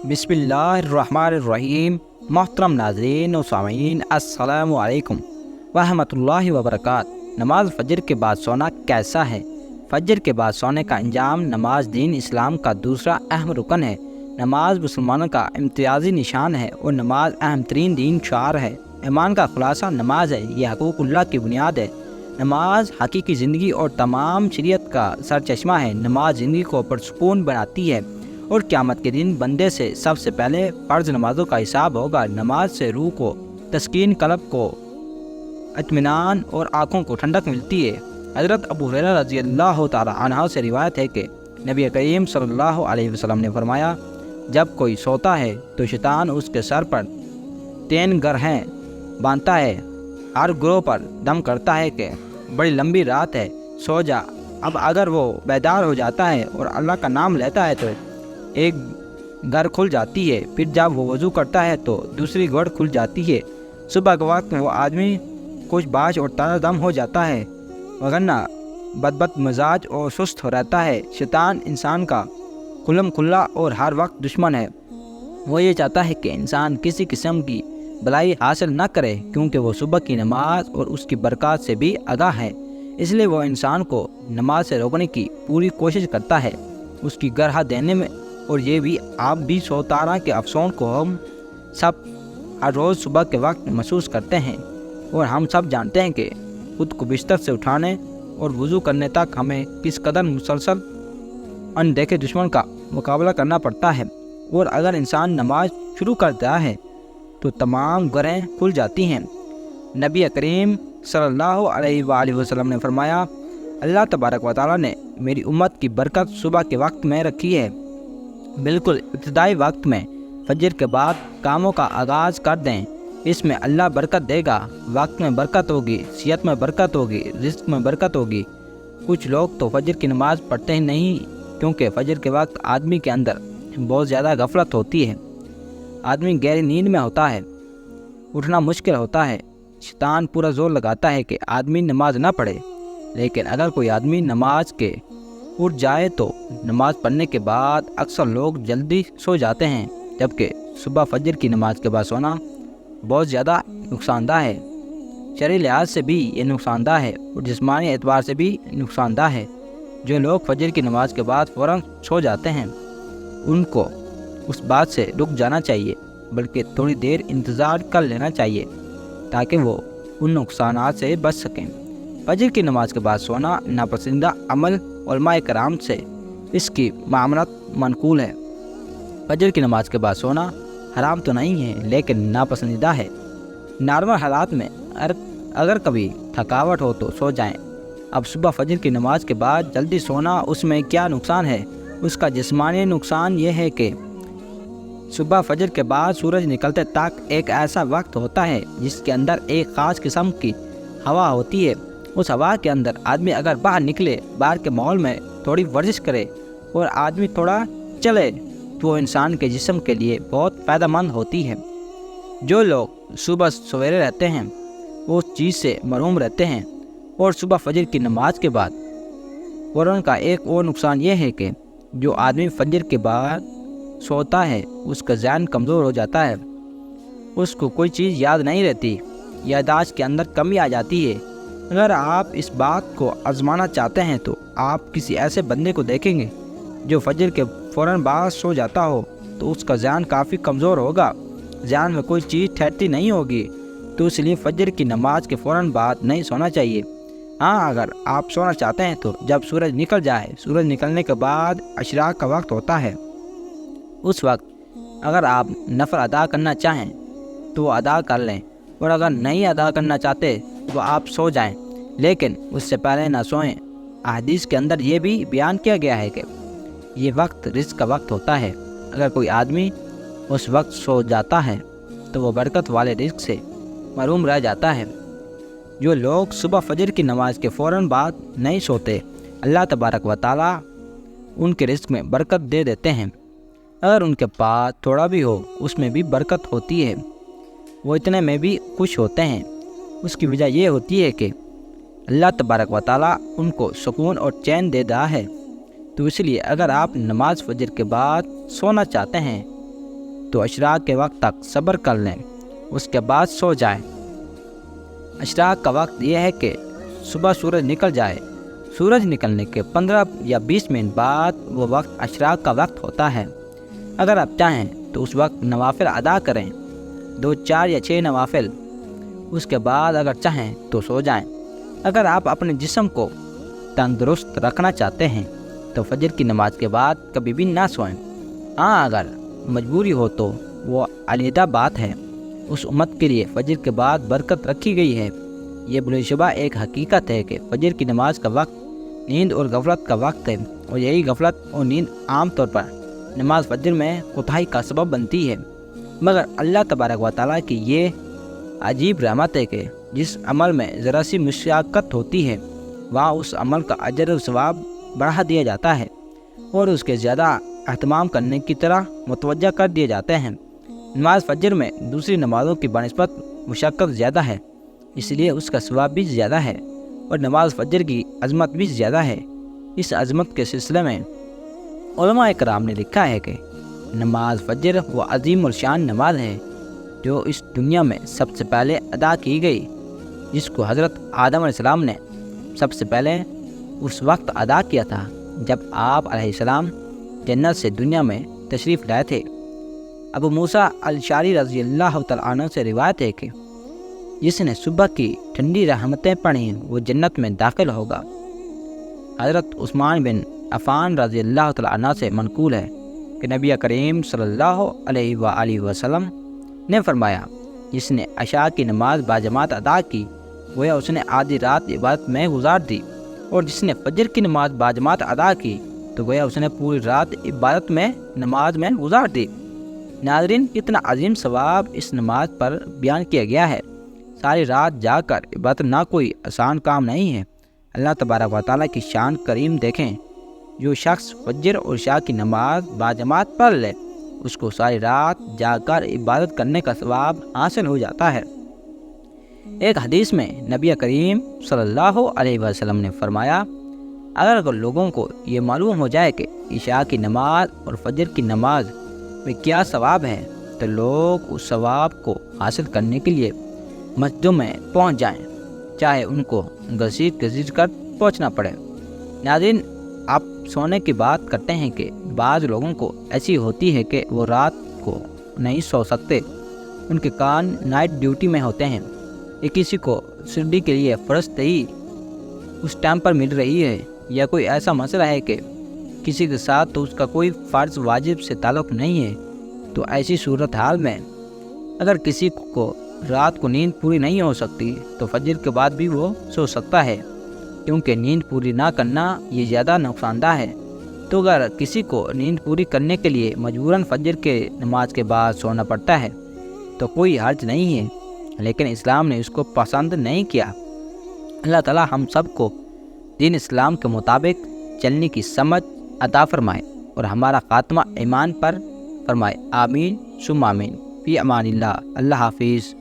بسم اللہ الرحمن الرحیم۔ محترم ناظرین و سامعین، السلام علیکم ورحمۃ اللہ وبرکاتہ۔ نماز فجر کے بعد سونا کیسا ہے؟ فجر کے بعد سونے کا انجام نماز دین اسلام کا دوسرا اہم رکن ہے۔ نماز مسلمانوں کا امتیازی نشان ہے اور نماز اہم ترین دین شعار ہے۔ ایمان کا خلاصہ نماز ہے، یہ حقوق اللہ کی بنیاد ہے۔ نماز حقیقی زندگی اور تمام شریعت کا سرچشمہ ہے۔ نماز زندگی کو پرسکون بناتی ہے اور قیامت کے دن بندے سے سب سے پہلے فرض نمازوں کا حساب ہوگا۔ نماز سے روح کو تسکین، قلب کو اطمینان اور آنکھوں کو ٹھنڈک ملتی ہے۔ حضرت ابو ہریرہ رضی اللہ تعالی عنہ سے روایت ہے کہ نبی کریم صلی اللہ علیہ وسلم نے فرمایا، جب کوئی سوتا ہے تو شیطان اس کے سر پر 3 گرہیں باندھتا ہے، ہر گروہ پر دم کرتا ہے کہ بڑی لمبی رات ہے، سو جا۔ اب اگر وہ بیدار ہو جاتا ہے اور اللہ کا نام لیتا ہے تو ایک گر کھل جاتی ہے، پھر جب وہ وضو کرتا ہے تو دوسری گر کھل جاتی ہے۔ صبح کے وقت میں وہ آدمی کچھ باش اور تازہ دم ہو جاتا ہے، وگرنہ بدبد مزاج اور سست ہو رہتا ہے۔ شیطان انسان کا کھلم کھلا اور ہر وقت دشمن ہے۔ وہ یہ چاہتا ہے کہ انسان کسی قسم کی بلائی حاصل نہ کرے، کیونکہ وہ صبح کی نماز اور اس کی برکات سے بھی آگاہ ہے۔ اس لیے وہ انسان کو نماز سے روکنے کی پوری کوشش کرتا ہے، اس کی گرہ دینے میں۔ اور یہ بھی آپ بھی سوتارہ کے افسون کو ہم سب ہر روز صبح کے وقت محسوس کرتے ہیں، اور ہم سب جانتے ہیں کہ خود کو بستر سے اٹھانے اور وضو کرنے تک ہمیں کس قدر مسلسل اندیکھے دشمن کا مقابلہ کرنا پڑتا ہے۔ اور اگر انسان نماز شروع کرتا ہے تو تمام گرہیں کھل جاتی ہیں۔ نبی کریم صلی اللہ علیہ وآلہ وسلم نے فرمایا، اللہ تبارک و تعالیٰ نے میری امت کی برکت صبح کے وقت میں رکھی ہے۔ بالکل ابتدائی وقت میں فجر کے بعد کاموں کا آغاز کر دیں، اس میں اللہ برکت دے گا۔ وقت میں برکت ہوگی، صحت میں برکت ہوگی، رزق میں برکت ہوگی۔ کچھ لوگ تو فجر کی نماز پڑھتے ہی نہیں، کیونکہ فجر کے وقت آدمی کے اندر بہت زیادہ غفلت ہوتی ہے، آدمی گہری نیند میں ہوتا ہے، اٹھنا مشکل ہوتا ہے۔ شیطان پورا زور لگاتا ہے کہ آدمی نماز نہ پڑھے، لیکن اگر کوئی آدمی نماز کے اٹھ جائے تو نماز پڑھنے کے بعد اکثر لوگ جلدی سو جاتے ہیں، جبکہ صبح فجر کی نماز کے بعد سونا بہت زیادہ نقصان دہ ہے۔ شرعی لحاظ سے بھی یہ نقصان دہ ہے اور جسمانی اعتبار سے بھی نقصان دہ ہے۔ جو لوگ فجر کی نماز کے بعد فوراً سو جاتے ہیں، ان کو اس بات سے رک جانا چاہیے، بلکہ تھوڑی دیر انتظار کر لینا چاہیے تاکہ وہ ان نقصانات سے بچ سکیں۔ فجر کی نماز کے بعد سونا ناپسندیدہ عمل علماء کرام سے اس کی معاملت منقول ہے۔ فجر کی نماز کے بعد سونا حرام تو نہیں ہے، لیکن ناپسندیدہ ہے۔ نارمل حالات میں اگر کبھی تھکاوٹ ہو تو سو جائیں۔ اب صبح فجر کی نماز کے بعد جلدی سونا، اس میں کیا نقصان ہے؟ اس کا جسمانی نقصان یہ ہے کہ صبح فجر کے بعد سورج نکلتے تک ایک ایسا وقت ہوتا ہے جس کے اندر ایک خاص قسم کی ہوا ہوتی ہے۔ اس ہوا کے اندر آدمی اگر باہر نکلے، باہر کے ماحول میں تھوڑی ورزش کرے اور آدمی تھوڑا چلے تو وہ انسان کے جسم کے لیے بہت فائدہ مند ہوتی ہے۔ جو لوگ صبح سویرے رہتے ہیں وہ اس چیز سے محروم رہتے ہیں۔ اور صبح فجر کی نماز کے بعد فوراً کا ایک اور نقصان یہ ہے کہ جو آدمی فجر کے بعد سوتا ہے اس کا ذہن کمزور ہو جاتا ہے، اس کو کوئی چیز یاد نہیں رہتی، یادداشت کے اندر کمی آ جاتی ہے۔ اگر آپ اس بات کو آزمانا چاہتے ہیں تو آپ کسی ایسے بندے کو دیکھیں گے جو فجر کے فوراً بعد سو جاتا ہو تو اس کا ذہن کافی کمزور ہوگا، ذہن میں کوئی چیز ٹھہرتی نہیں ہوگی، تو اس لیے فجر کی نماز کے فوراً بعد نہیں سونا چاہیے۔ ہاں، اگر آپ سونا چاہتے ہیں تو جب سورج نکل جائے، سورج نکلنے کے بعد اشراق کا وقت ہوتا ہے، اس وقت اگر آپ نفل ادا کرنا چاہیں تو وہ ادا کر لیں، اور اگر نہیں ادا کرنا چاہتے تو آپ سو جائیں، لیکن اس سے پہلے نہ سوئیں۔ احادیث کے اندر یہ بھی بیان کیا گیا ہے کہ یہ وقت رزق کا وقت ہوتا ہے۔ اگر کوئی آدمی اس وقت سو جاتا ہے تو وہ برکت والے رزق سے محروم رہ جاتا ہے۔ جو لوگ صبح فجر کی نماز کے فوراً بعد نہیں سوتے، اللہ تبارک و تعالیٰ ان کے رزق میں برکت دے دیتے ہیں۔ اگر ان کے پاس تھوڑا بھی ہو اس میں بھی برکت ہوتی ہے، وہ اتنے میں بھی خوش ہوتے ہیں۔ اس کی وجہ یہ ہوتی ہے کہ اللہ تبارک و تعالیٰ ان کو سکون اور چین دے رہا ہے۔ تو اس لیے اگر آپ نماز فجر کے بعد سونا چاہتے ہیں تو اشراق کے وقت تک صبر کر لیں، اس کے بعد سو جائیں۔ اشراق کا وقت یہ ہے کہ صبح سورج نکل جائے، سورج نکلنے کے 15 یا 20 منٹ بعد وہ وقت اشراق کا وقت ہوتا ہے۔ اگر آپ چاہیں تو اس وقت نوافل ادا کریں، 2، 4 یا 6 نوافل۔ اس کے بعد اگر چاہیں تو سو جائیں۔ اگر آپ اپنے جسم کو تندرست رکھنا چاہتے ہیں تو فجر کی نماز کے بعد کبھی بھی نہ سوئیں۔ ہاں، اگر مجبوری ہو تو وہ علیحدہ بات ہے۔ اس امت کے لیے فجر کے بعد برکت رکھی گئی ہے۔ یہ بلا شبہ ایک حقیقت ہے کہ فجر کی نماز کا وقت نیند اور غفلت کا وقت ہے، اور یہی غفلت اور نیند عام طور پر نماز فجر میں کوتاہی کا سبب بنتی ہے۔ مگر اللہ تبارک و تعالیٰ کی یہ عجیب رحمت ہے کہ جس عمل میں ذرا سی مشقت ہوتی ہے وہاں اس عمل کا اجر و ثواب بڑھا دیا جاتا ہے اور اس کے زیادہ اہتمام کرنے کی طرح متوجہ کر دیے جاتے ہیں۔ نماز فجر میں دوسری نمازوں کی بنسبت مشقت زیادہ ہے، اس لیے اس کا ثواب بھی زیادہ ہے، اور نماز فجر کی عظمت بھی زیادہ ہے۔ اس عظمت کے سلسلے میں علماء کرام نے لکھا ہے کہ نماز فجر وہ عظیم الشان نماز ہے جو اس دنیا میں سب سے پہلے ادا کی گئی، جس کو حضرت آدم علیہ السلام نے سب سے پہلے اس وقت ادا کیا تھا جب آپ علیہ السلام جنت سے دنیا میں تشریف لائے تھے۔ ابو موسیٰ الاشعری رضی اللہ تعالیٰ عنہ سے روایت ہے کہ جس نے صبح کی ٹھنڈی رحمتیں پڑھیں وہ جنت میں داخل ہوگا۔ حضرت عثمان بن عفان رضی اللہ تعالیٰ عنہ سے منقول ہے کہ نبی کریم صلی اللہ علیہ وآلہ وسلم نے فرمایا، جس نے عشاء کی نماز باجماعت ادا کی گویا اس نے آدھی رات عبادت میں گزار دی، اور جس نے فجر کی نماز باجماعت ادا کی تو گویا اس نے پوری رات عبادت میں نماز میں گزار دی۔ ناظرین، کتنا عظیم ثواب اس نماز پر بیان کیا گیا ہے۔ ساری رات جا کر عبادت نہ کوئی آسان کام نہیں ہے۔ اللہ تبارک و تعالیٰ کی شان کریم دیکھیں، جو شخص فجر اور عشاء کی نماز باجماعت پڑھ لے اس کو ساری رات جا کر عبادت کرنے کا ثواب حاصل ہو جاتا ہے۔ ایک حدیث میں نبی کریم صلی اللہ علیہ وسلم نے فرمایا، اگر لوگوں کو یہ معلوم ہو جائے کہ عشاء کی نماز اور فجر کی نماز میں کیا ثواب ہے تو لوگ اس ثواب کو حاصل کرنے کے لیے مسجدوں میں پہنچ جائیں، چاہے ان کو گھسیٹ کر پہنچنا پڑے۔ ناظرین، آپ سونے کی بات کرتے ہیں کہ بعض لوگوں کو ایسی ہوتی ہے کہ وہ رات کو نہیں سو سکتے، ان کے کان نائٹ ڈیوٹی میں ہوتے ہیں، یا کسی کو سردی کے لیے فرض ہی اس ٹائم پر مل رہی ہے، یا کوئی ایسا مسئلہ ہے کہ کسی کے ساتھ تو اس کا کوئی فرض واجب سے تعلق نہیں ہے۔ تو ایسی صورتحال میں اگر کسی کو رات کو نیند پوری نہیں ہو سکتی تو فجر کے بعد بھی وہ سو سکتا ہے، کیونکہ نیند پوری نہ کرنا یہ زیادہ نقصان دہ ہے۔ تو اگر کسی کو نیند پوری کرنے کے لیے مجبوراً فجر کے نماز کے بعد سونا پڑتا ہے تو کوئی حرج نہیں ہے، لیکن اسلام نے اس کو پسند نہیں کیا۔ اللہ تعالیٰ ہم سب کو دین اسلام کے مطابق چلنے کی سمجھ عطا فرمائے اور ہمارا خاتمہ ایمان پر فرمائے۔ آمین ثم آمین۔ فی امان اللہ۔ اللہ حافظ۔